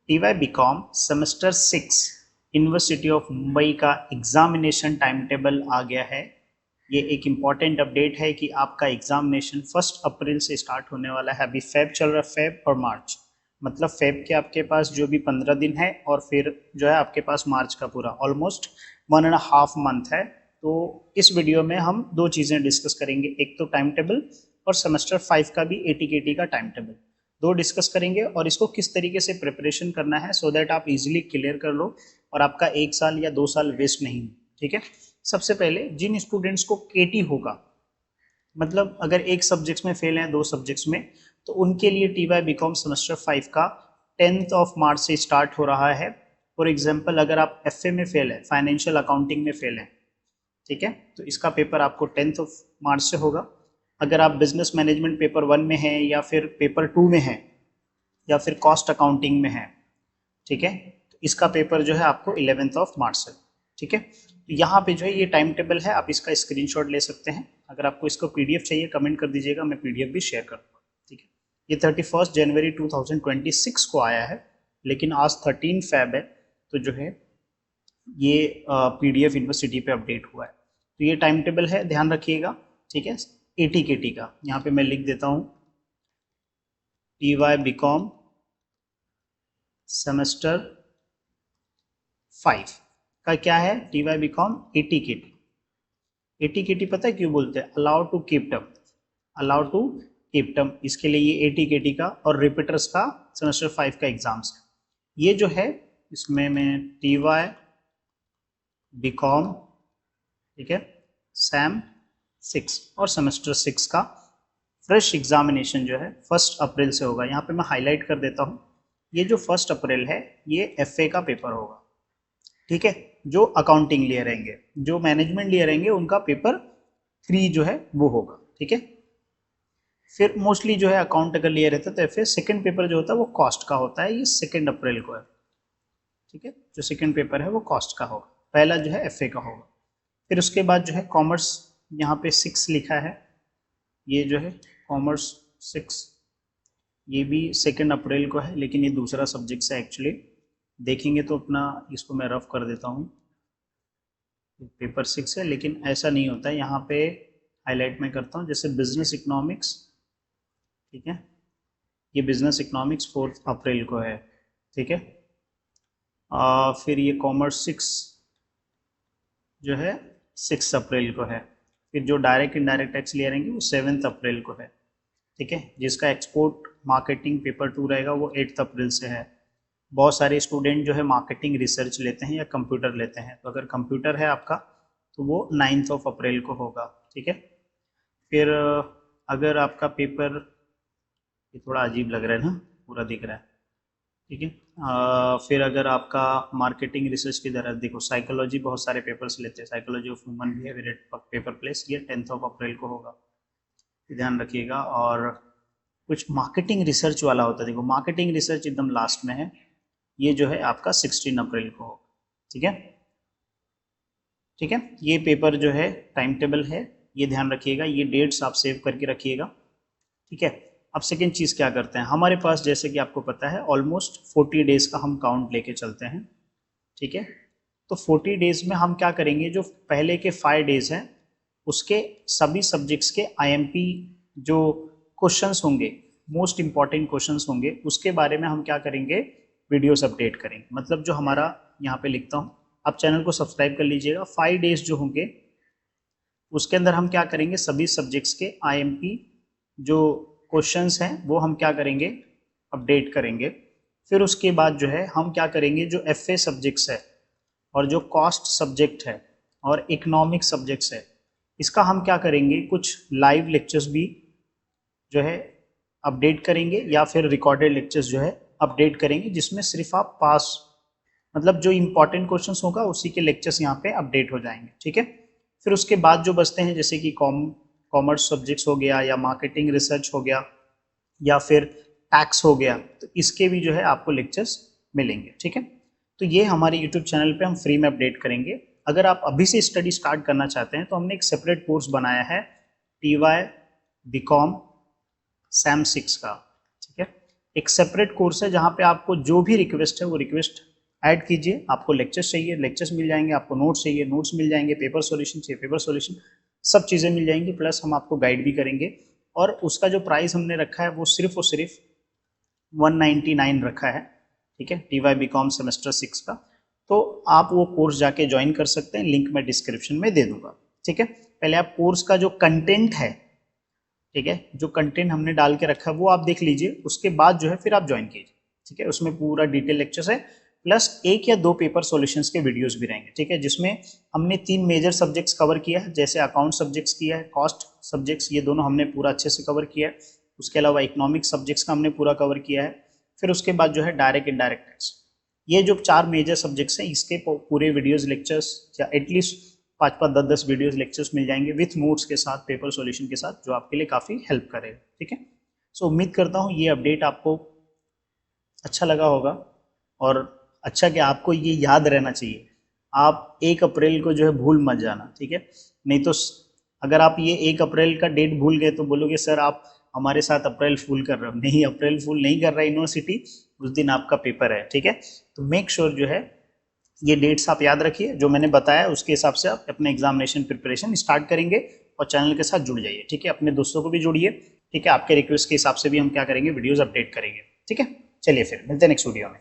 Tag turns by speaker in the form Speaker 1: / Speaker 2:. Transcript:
Speaker 1: TY BCom semester 6 university of Mumbai का examination time table आ गया है। ये एक इम्पॉर्टेंट अपडेट है कि आपका एग्जामिनेशन 1 अप्रैल से स्टार्ट होने वाला है। अभी फेब चल रहा है, फेब और मार्च, मतलब फेब के आपके पास जो भी 15 दिन है और फिर जो है आपके पास मार्च का पूरा ऑलमोस्ट 1.5 मंथ है। तो इस वीडियो में हम दो चीज़ें डिस्कस करेंगे, एक तो टाइम टेबल और सेमेस्टर 5 का भी एटीकेटी का टाइम टेबल, दो डिस्कस करेंगे और इसको किस तरीके से प्रिपरेशन करना है सो दैट आप इजीली क्लियर कर लो और आपका 1 साल या 2 साल वेस्ट नहीं। ठीक है, सबसे पहले जिन स्टूडेंट्स को केटी होगा, मतलब अगर एक सब्जेक्ट्स में फेल हैं, 2 सब्जेक्ट्स में, तो उनके लिए टीवाई बीकॉम सेमेस्टर 5 का 10 मार्च से स्टार्ट हो रहा है। फॉर एग्जाम्पल, अगर आप एफए में फेल है, फाइनेंशियल अकाउंटिंग में फेल है, ठीक है, तो इसका पेपर आपको 10 मार्च से होगा। अगर आप बिजनेस मैनेजमेंट पेपर 1 में हैं या फिर पेपर 2 में हैं या फिर कॉस्ट अकाउंटिंग में है, ठीक है, तो इसका पेपर जो है आपको 11 मार्च से। ठीक है, तो यहाँ पे जो है ये टाइम टेबल है, आप इसका स्क्रीनशॉट ले सकते हैं। अगर आपको इसको पीडीएफ चाहिए कमेंट कर दीजिएगा, मैं पीडीएफ भी शेयर कर दूँगा। ठीक है, ये 31 जनवरी 2026 को आया है, लेकिन आज 13 फेब है, तो जो है ये पीडीएफ यूनिवर्सिटी पे अपडेट हुआ है। तो ये टाइम टेबल है, ध्यान रखिएगा। ठीक है, एटीकेटी का यहाँ पे मैं लिख देता हूँ, टीवाई बीकॉम सेमेस्टर 5 का क्या है, टीवाई बीकॉम एटीकेटी। एटीकेटी पता है क्यों बोलते हैं? Allow to keep term, allow to keep term, इसके लिए ये एटीकेटी का और रिपीटर्स का सेमेस्टर 5 का एग्जाम्स है। ये जो है इसमें मैं टीवाई बीकॉम, ठीक है, सैम 6 और सेमेस्टर 6 का फ्रेश एग्जामिनेशन जो है 1 अप्रैल से होगा। यहाँ पे मैं हाईलाइट कर देता हूँ, ये जो 1 अप्रैल है ये एफए का पेपर होगा। ठीक है, जो अकाउंटिंग लिए रहेंगे, जो मैनेजमेंट लिए रहेंगे, उनका पेपर 3 जो है वो होगा। ठीक है, फिर मोस्टली जो है अकाउंट अगर लिए रहता है तो एफए सेकंड पेपर जो होता है वो कॉस्ट का होता है, ये 2 अप्रैल को है। ठीक है, जो सेकंड पेपर है वो कॉस्ट का होगा, पहला जो है एफए का होगा। फिर उसके बाद जो है कॉमर्स, यहाँ पे 6 लिखा है, ये जो है कॉमर्स 6, ये भी 2 अप्रैल को है, लेकिन ये दूसरा सब्जेक्ट है एक्चुअली। देखेंगे तो अपना, इसको मैं रफ कर देता हूँ, पेपर 6 है, लेकिन ऐसा नहीं होता है। यहाँ पे हाईलाइट में करता हूँ, जैसे बिजनेस इकोनॉमिक्स, ठीक है, ये बिजनेस इकोनॉमिक्स 4 अप्रैल को है। ठीक है, फिर ये कॉमर्स 6 जो है 6 अप्रैल को है। फिर जो डायरेक्ट इनडायरेक्ट टैक्स ले रहेंगे वो 7 अप्रैल को है। ठीक है, जिसका एक्सपोर्ट मार्केटिंग पेपर 2 रहेगा वो 8 अप्रैल से है। बहुत सारे स्टूडेंट जो है मार्केटिंग रिसर्च लेते हैं या कंप्यूटर लेते हैं, तो अगर कंप्यूटर है आपका तो वो 9 अप्रैल को होगा। ठीक है, फिर अगर आपका पेपर, ये थोड़ा अजीब लग रहा है ना, पूरा दिख रहा है, ठीक है, फिर अगर आपका मार्केटिंग रिसर्च की तरह देखो, साइकोलॉजी बहुत सारे पेपर्स लेते हैं, psychology of human behaviour paper place, ये 10 अप्रैल को होगा, ध्यान रखिएगा। और कुछ मार्केटिंग रिसर्च वाला होता है, देखो मार्केटिंग रिसर्च एकदम लास्ट में है, ये जो है आपका 16 अप्रैल को होगा। ठीक है, ठीक है, ये पेपर जो है टाइम टेबल है, ये ध्यान रखिएगा, ये डेट्स आप सेव करके रखिएगा। ठीक है, अब सेकेंड चीज़ क्या करते हैं, हमारे पास जैसे कि आपको पता है ऑलमोस्ट 40 डेज का हम काउंट लेके चलते हैं। ठीक है, तो 40 डेज में हम क्या करेंगे, जो पहले के 5 डेज हैं उसके सभी सब्जेक्ट्स के आईएमपी जो क्वेश्चंस होंगे, मोस्ट इंपॉर्टेंट क्वेश्चंस होंगे, उसके बारे में हम क्या करेंगे, वीडियोस अपडेट करेंगे। मतलब जो हमारा, यहाँ पे लिखता हूँ, आप चैनल को सब्सक्राइब कर लीजिएगा। 5 डेज जो होंगे उसके अंदर हम क्या करेंगे, सभी सब्जेक्ट्स के आईएमपी जो क्वेश्चंस हैं वो हम क्या करेंगे, अपडेट करेंगे। फिर उसके बाद जो है हम क्या करेंगे, जो एफए सब्जेक्ट्स है और जो कॉस्ट सब्जेक्ट है और इकोनॉमिक सब्जेक्ट्स है, इसका हम क्या करेंगे, कुछ लाइव लेक्चर्स भी जो है अपडेट करेंगे या फिर रिकॉर्डेड लेक्चर्स जो है अपडेट करेंगे, जिसमें सिर्फ आप पास, मतलब जो इंपॉर्टेंट क्वेश्चंस होगा उसी के लेक्चर्स यहाँ पे अपडेट हो जाएंगे। ठीक है, फिर उसके बाद जो बचते हैं जैसे कि कॉमर्स सब्जेक्ट्स हो गया या मार्केटिंग रिसर्च हो गया या फिर टैक्स हो गया, तो इसके भी जो है आपको लेक्चर्स मिलेंगे। ठीक है, तो ये हमारे यूट्यूब चैनल पे हम फ्री में अपडेट करेंगे। अगर आप अभी से स्टडी स्टार्ट करना चाहते हैं तो हमने एक सेपरेट कोर्स बनाया है टीवाई बीकॉम सैम 6 का। ठीक है, एक सेपरेट कोर्स है जहाँ पे आपको जो भी रिक्वेस्ट है वो रिक्वेस्ट ऐड कीजिए। आपको लेक्चर्स चाहिए लेक्चर्स मिल जाएंगे, आपको नोट्स चाहिए नोट्स मिल जाएंगे, पेपर सॉल्यूशन चाहिए पेपर सॉल्यूशन, सब चीज़ें मिल जाएंगी। प्लस हम आपको गाइड भी करेंगे और उसका जो प्राइस हमने रखा है वो सिर्फ और सिर्फ 199 रखा है, ठीक है, TY BCom सेमेस्टर 6 का। तो आप वो कोर्स जाके ज्वाइन कर सकते हैं, लिंक मैं डिस्क्रिप्शन में दे दूंगा, ठीक है। पहले आप कोर्स का जो कंटेंट है, ठीक है, जो कंटेंट हमने डाल के रखा है वो आप देख लीजिए, उसके बाद जो है फिर आप ज्वाइन कीजिए, ठीक है। उसमें पूरा डिटेल लेक्चर्स है, प्लस 1 या 2 पेपर सॉल्यूशंस के वीडियोस भी रहेंगे, ठीक है, जिसमें हमने 3 मेजर सब्जेक्ट्स कवर किया है, जैसे अकाउंट सब्जेक्ट्स किया है, कॉस्ट सब्जेक्ट्स, ये दोनों हमने पूरा अच्छे से कवर किया है। उसके अलावा इकोनॉमिक सब्जेक्ट्स का हमने पूरा कवर किया है। फिर उसके बाद जो है डायरेक्ट इनडायरेक्ट टैक्स, ये जो 4 मेजर सब्जेक्ट्स हैं इसके पूरे वीडियोज लेक्चर्स या एटलीस्ट 5-5, 10-10 वीडियोज लेक्चर्स मिल जाएंगे विथ नोट्स के साथ, पेपर सॉल्यूशन के साथ, जो आपके लिए काफ़ी हेल्प करेगा, ठीक है। सो उम्मीद करता हूँ ये अपडेट आपको अच्छा लगा होगा, और अच्छा कि आपको ये याद रहना चाहिए, आप 1 अप्रैल को जो है भूल मत जाना, ठीक है। नहीं तो अगर आप ये 1 अप्रैल का डेट भूल गए तो बोलोगे सर आप हमारे साथ अप्रैल फूल कर रहे हो। नहीं, अप्रैल फूल नहीं कर रहा है यूनिवर्सिटी, उस दिन आपका पेपर है, ठीक है। तो मेक श्योर जो है ये डेट्स आप याद रखिए, जो मैंने बताया उसके हिसाब से आप अपने एग्जामिनेशन प्रिपरेशन स्टार्ट करेंगे, और चैनल के साथ जुड़ जाइए, ठीक है। अपने दोस्तों को भी जोड़िए, ठीक है। आपके रिक्वेस्ट के हिसाब से भी हम क्या करेंगे, वीडियोज अपडेट करेंगे, ठीक है। चलिए फिर मिलते हैं नेक्स्ट वीडियो में।